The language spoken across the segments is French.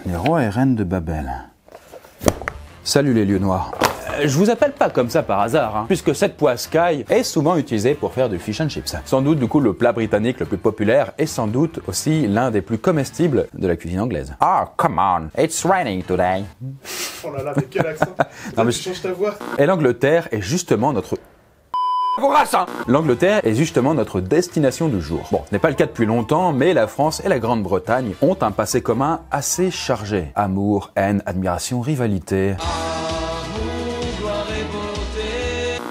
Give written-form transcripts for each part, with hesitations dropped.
les rois et reines de Babel. Salut les lieux noirs. Je vous appelle pas comme ça par hasard, hein, puisque cette poisse caille est souvent utilisée pour faire du fish and chips. Sans doute du coup le plat britannique le plus populaire et sans doute aussi l'un des plus comestibles de la cuisine anglaise. Oh, come on, it's raining today. Oh là là, mais quel accent. Non, mais tu changes ta voix. Et l'Angleterre est justement notre... L'Angleterre est justement notre destination du jour. Bon, ce n'est pas le cas depuis longtemps, mais la France et la Grande-Bretagne ont un passé commun assez chargé. Amour, haine, admiration, rivalité...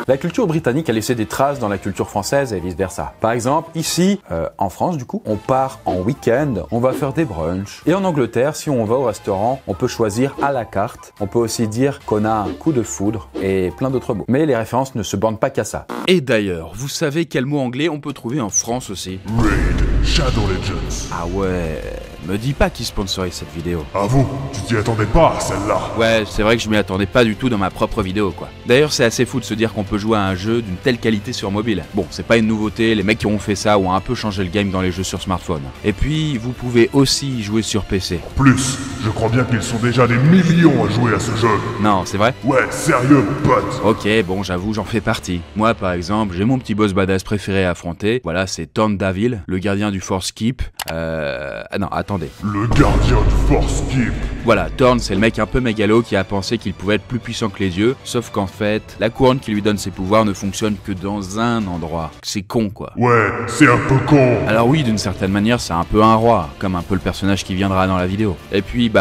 La culture britannique a laissé des traces dans la culture française et vice-versa. Par exemple, ici, en France du coup, on part en week-end, on va faire des brunchs. Et en Angleterre, si on va au restaurant, on peut choisir à la carte. On peut aussi dire qu'on a un coup de foudre et plein d'autres mots. Mais les références ne se bornent pas qu'à ça. Et d'ailleurs, vous savez quel mot anglais on peut trouver en France aussi? Raid Shadow Legends. Ah ouais, me dis pas qui sponsorise cette vidéo. Avoue, tu t'y attendais pas à celle-là. Ouais, c'est vrai que je m'y attendais pas du tout dans ma propre vidéo quoi. D'ailleurs, c'est assez fou de se dire qu'on peut jouer à un jeu d'une telle qualité sur mobile. Bon, c'est pas une nouveauté, les mecs qui ont fait ça ont un peu changé le game dans les jeux sur smartphone. Et puis, vous pouvez aussi y jouer sur PC. En plus, je crois bien qu'ils sont déjà des millions à jouer à ce jeu. Non, c'est vrai? Ouais, sérieux, pote. Ok, bon, j'avoue, j'en fais partie. Moi, par exemple, j'ai mon petit boss badass préféré à affronter. Voilà, c'est Thorn Davil, le gardien du Force Keep. Ah non, attendez. Le gardien du Force Keep. Voilà, Thorn, c'est le mec un peu mégalo qui a pensé qu'il pouvait être plus puissant que les dieux, sauf qu'en fait, la couronne qui lui donne ses pouvoirs ne fonctionne que dans un endroit. C'est con, quoi. Ouais, c'est un peu con. Alors oui, d'une certaine manière, c'est un peu un roi, comme un peu le personnage qui viendra dans la vidéo. Et puis,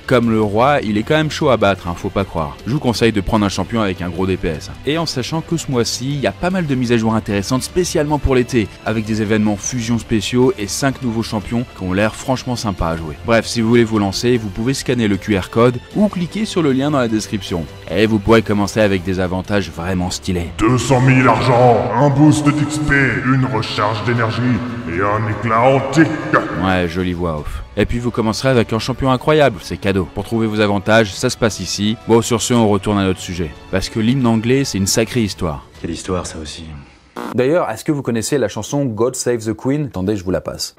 comme le roi, il est quand même chaud à battre, hein, faut pas croire. Je vous conseille de prendre un champion avec un gros DPS. Et en sachant que ce mois-ci, il y a pas mal de mises à jour intéressantes spécialement pour l'été, avec des événements fusion spéciaux et 5 nouveaux champions qui ont l'air franchement sympas à jouer. Bref, si vous voulez vous lancer, vous pouvez scanner le QR code ou cliquer sur le lien dans la description. Et vous pourrez commencer avec des avantages vraiment stylés. 200 000 argent, un boost d'XP, une recharge d'énergie et un éclat antique. Ouais, jolie voix off. Et puis vous commencerez avec un champion incroyable, c'est cadeau. Pour trouver vos avantages, ça se passe ici. Bon, sur ce, on retourne à notre sujet. Parce que l'hymne anglais, c'est une sacrée histoire. Quelle histoire ça aussi. D'ailleurs, est-ce que vous connaissez la chanson God Save the Queen? Attendez, je vous la passe.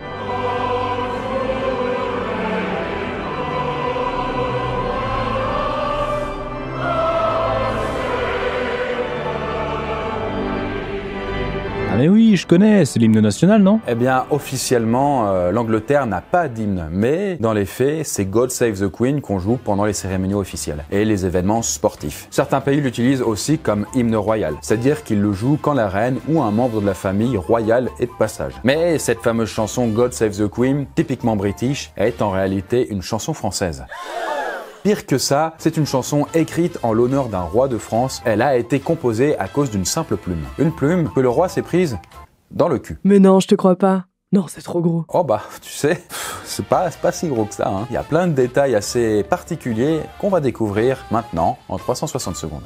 Ah mais oui, je connais, c'est l'hymne national, non? Eh bien, officiellement, l'Angleterre n'a pas d'hymne, mais dans les faits, c'est God Save the Queen qu'on joue pendant les cérémonies officielles et les événements sportifs. Certains pays l'utilisent aussi comme hymne royal, c'est-à-dire qu'ils le jouent quand la reine ou un membre de la famille royale est de passage. Mais cette fameuse chanson God Save the Queen, typiquement british, est en réalité une chanson française. Pire que ça, c'est une chanson écrite en l'honneur d'un roi de France. Elle a été composée à cause d'une simple plume. Une plume que le roi s'est prise dans le cul. Mais non, je te crois pas. Non, c'est trop gros. Oh bah, tu sais, c'est pas si gros que ça, hein. Il y a plein de détails assez particuliers qu'on va découvrir maintenant en 360 secondes.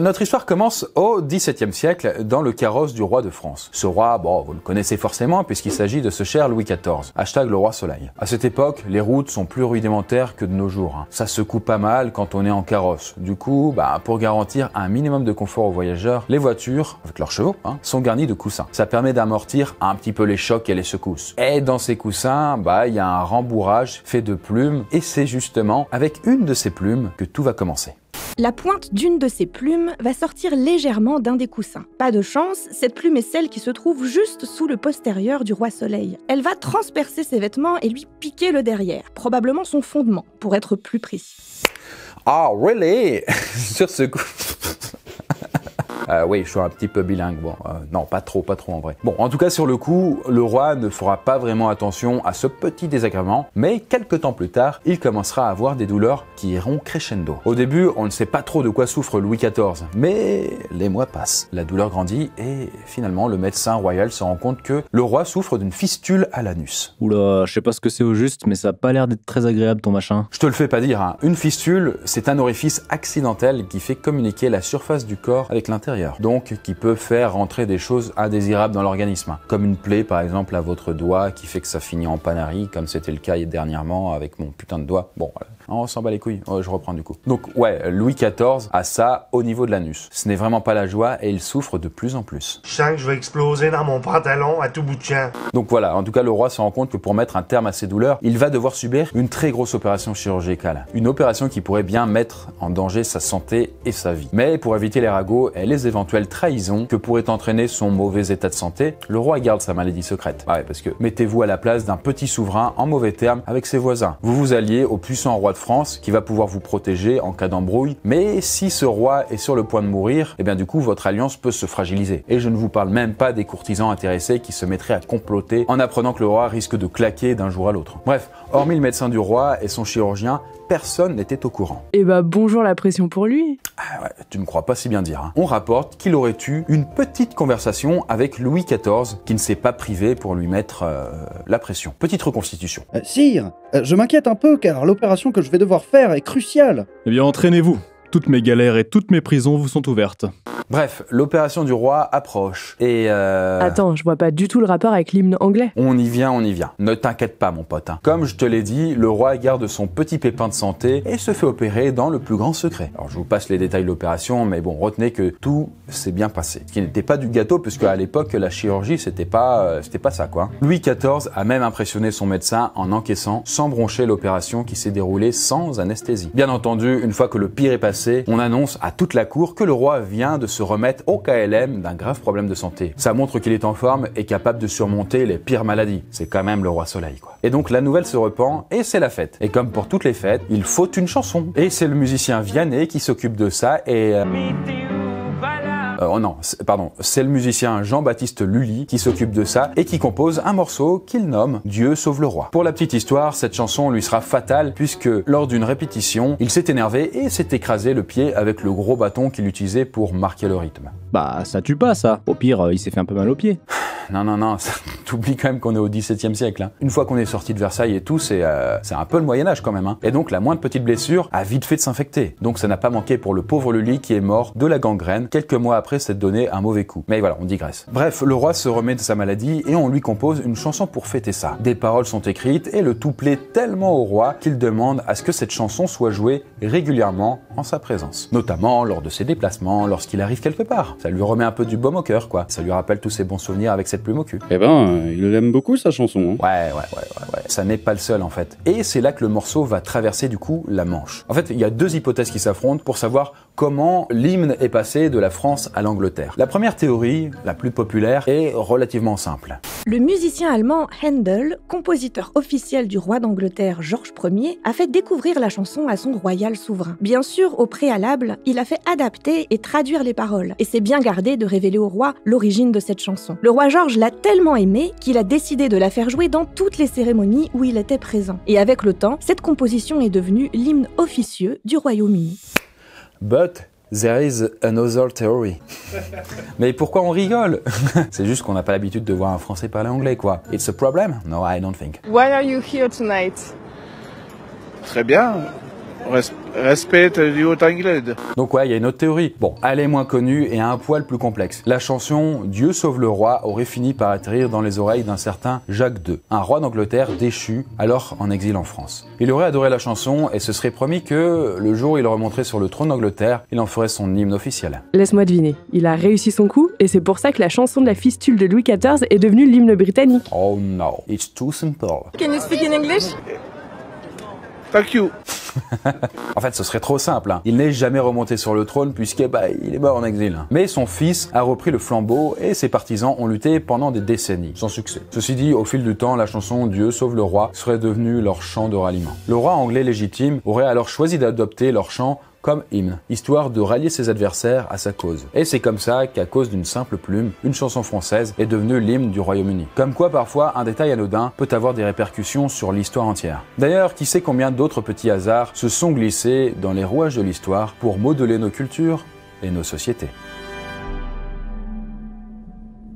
Notre histoire commence au XVIIe siècle dans le carrosse du roi de France. Ce roi, bon, vous le connaissez forcément puisqu'il s'agit de ce cher Louis XIV, hashtag le roi soleil. À cette époque, les routes sont plus rudimentaires que de nos jours, hein. Ça secoue pas mal quand on est en carrosse. Du coup, pour garantir un minimum de confort aux voyageurs, les voitures, avec leurs chevaux, hein, sont garnies de coussins. Ça permet d'amortir un petit peu les chocs et les secousses. Et dans ces coussins, il y a un rembourrage fait de plumes et c'est justement avec une de ces plumes que tout va commencer. La pointe d'une de ces plumes va sortir légèrement d'un des coussins. Pas de chance, cette plume est celle qui se trouve juste sous le postérieur du roi soleil. Elle va transpercer ses vêtements et lui piquer le derrière, probablement son fondement, pour être plus précis. Oh, really? Sur ce coup... oui, je suis un petit peu bilingue, bon, non, pas trop en vrai. Bon, en tout cas, sur le coup, le roi ne fera pas vraiment attention à ce petit désagrément, mais quelques temps plus tard, il commencera à avoir des douleurs qui iront crescendo. Au début, on ne sait pas trop de quoi souffre Louis XIV, mais les mois passent, la douleur grandit et finalement, le médecin royal se rend compte que le roi souffre d'une fistule à l'anus. Oula, je sais pas ce que c'est au juste, mais ça a pas l'air d'être très agréable ton machin. Je te le fais pas dire, hein. Une fistule, c'est un orifice accidentel qui fait communiquer la surface du corps avec l'intérieur l'intérieur, donc qui peut faire rentrer des choses indésirables dans l'organisme, comme une plaie par exemple à votre doigt qui fait que ça finit en panarie, comme c'était le cas dernièrement avec mon putain de doigt. Bon, on s'en bat les couilles, je reprends du coup. Donc ouais, Louis XIV a ça au niveau de l'anus. Ce n'est vraiment pas la joie et il souffre de plus en plus. Je sens que je vais exploser dans mon pantalon à tout bout de champ. Donc voilà, en tout cas le roi se rend compte que pour mettre un terme à ses douleurs, il va devoir subir une très grosse opération chirurgicale. Une opération qui pourrait bien mettre en danger sa santé et sa vie. Mais pour éviter les ragots et les éventuelles trahisons que pourrait entraîner son mauvais état de santé, le roi garde sa maladie secrète. Ouais, parce que mettez-vous à la place d'un petit souverain en mauvais termes avec ses voisins. Vous vous alliez au puissant roi de France qui va pouvoir vous protéger en cas d'embrouille, mais si ce roi est sur le point de mourir, eh bien du coup votre alliance peut se fragiliser. Et je ne vous parle même pas des courtisans intéressés qui se mettraient à comploter en apprenant que le roi risque de claquer d'un jour à l'autre. Bref, hormis le médecin du roi et son chirurgien, personne n'était au courant. Et bah bonjour la pression pour lui. Ah ouais, tu ne crois pas si bien dire. Hein. On rapporte qu'il aurait eu une petite conversation avec Louis XIV qui ne s'est pas privé pour lui mettre la pression. Petite reconstitution. Sire, je m'inquiète un peu car l'opération que je vais devoir faire est cruciale. Eh bien, entraînez-vous. Toutes mes galères et toutes mes prisons vous sont ouvertes. Bref, l'opération du roi approche et Attends, je vois pas du tout le rapport avec l'hymne anglais. On y vient, on y vient. Ne t'inquiète pas mon pote. Hein. Comme je te l'ai dit, le roi garde son petit pépin de santé et se fait opérer dans le plus grand secret. Alors je vous passe les détails de l'opération, mais bon, retenez que tout s'est bien passé. Ce qui n'était pas du gâteau, puisque à l'époque, la chirurgie, c'était pas ça quoi. Louis XIV a même impressionné son médecin en encaissant sans broncher l'opération qui s'est déroulée sans anesthésie. Bien entendu, une fois que le pire est passé, on annonce à toute la cour que le roi vient de se remettre au KLM d'un grave problème de santé. Ça montre qu'il est en forme et capable de surmonter les pires maladies. C'est quand même le roi Soleil, quoi. Et donc la nouvelle se répand et c'est la fête. Et comme pour toutes les fêtes, il faut une chanson. Et c'est le musicien Vianney qui s'occupe de ça et... c'est le musicien Jean-Baptiste Lully qui s'occupe de ça et qui compose un morceau qu'il nomme Dieu sauve le roi. Pour la petite histoire, cette chanson lui sera fatale puisque lors d'une répétition, il s'est énervé et s'est écrasé le pied avec le gros bâton qu'il utilisait pour marquer le rythme. Bah, ça tue pas, ça. Au pire, il s'est fait un peu mal au pied. Non, t'oublies quand même qu'on est au XVIIe siècle. Hein. Une fois qu'on est sorti de Versailles et tout, c'est un peu le Moyen-Âge quand même. Hein. Et donc la moindre petite blessure a vite fait de s'infecter. Donc ça n'a pas manqué pour le pauvre Lully qui est mort de la gangrène quelques mois après s'être donné un mauvais coup. Mais voilà, on digresse. Bref, le roi se remet de sa maladie et on lui compose une chanson pour fêter ça. Des paroles sont écrites et le tout plaît tellement au roi qu'il demande à ce que cette chanson soit jouée régulièrement en sa présence. Notamment lors de ses déplacements, lorsqu'il arrive quelque part. Ça lui remet un peu du baume au cœur, quoi. Ça lui rappelle tous ses bons souvenirs avec cette plume au cul. Eh ben, il aime beaucoup sa chanson. Hein. Ouais. Ça n'est pas le seul en fait. Et c'est là que le morceau va traverser du coup la Manche. En fait, il y a deux hypothèses qui s'affrontent pour savoir comment l'hymne est passé de la France à l'Angleterre. La première théorie, la plus populaire, est relativement simple. Le musicien allemand Handel, compositeur officiel du roi d'Angleterre Georges Ier, a fait découvrir la chanson à son royal souverain. Bien sûr, au préalable, il a fait adapter et traduire les paroles, et s'est bien gardé de révéler au roi l'origine de cette chanson. Le roi Georges l'a tellement aimée qu'il a décidé de la faire jouer dans toutes les cérémonies où il était présent. Et avec le temps, cette composition est devenue l'hymne officieux du Royaume-Uni. But there is another theory. Mais pourquoi on rigole? C'est juste qu'on n'a pas l'habitude de voir un Français parler anglais, quoi. It's a problem? No, I don't think. Why are you here tonight? Très bien. Respect du haut anglais. Donc ouais, il y a une autre théorie. Bon, elle est moins connue et un poil plus complexe. La chanson « Dieu sauve le roi » aurait fini par atterrir dans les oreilles d'un certain Jacques II, un roi d'Angleterre déchu, alors en exil en France. Il aurait adoré la chanson et se serait promis que, le jour où il remonterait sur le trône d'Angleterre, il en ferait son hymne officiel. Laisse-moi deviner, il a réussi son coup et c'est pour ça que la chanson de la fistule de Louis XIV est devenue l'hymne britannique. Oh no, it's too simple. Can you speak in English? Thank you. En fait, ce serait trop simple. Hein. Il n'est jamais remonté sur le trône puisque il est mort en exil. Mais son fils a repris le flambeau et ses partisans ont lutté pendant des décennies, sans succès. Ceci dit, au fil du temps, la chanson « Dieu sauve le roi » serait devenue leur chant de ralliement. Le roi anglais légitime aurait alors choisi d'adopter leur chant comme hymne, histoire de rallier ses adversaires à sa cause. Et c'est comme ça qu'à cause d'une simple plume, une chanson française est devenue l'hymne du Royaume-Uni. Comme quoi, parfois, un détail anodin peut avoir des répercussions sur l'histoire entière. D'ailleurs, qui sait combien d'autres petits hasards se sont glissés dans les rouages de l'histoire pour modeler nos cultures et nos sociétés.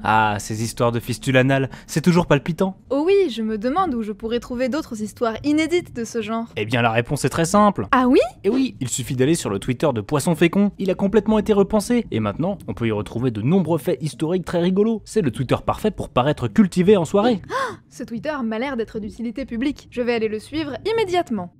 Ah, ces histoires de fistules anales, c'est toujours palpitant. Oh oui, je me demande où je pourrais trouver d'autres histoires inédites de ce genre. Eh bien la réponse est très simple. Ah oui? Et oui, il suffit d'aller sur le Twitter de Poisson Fécond, il a complètement été repensé. Et maintenant, on peut y retrouver de nombreux faits historiques très rigolos. C'est le Twitter parfait pour paraître cultivé en soirée. Ce Twitter m'a l'air d'être d'utilité publique. Je vais aller le suivre immédiatement.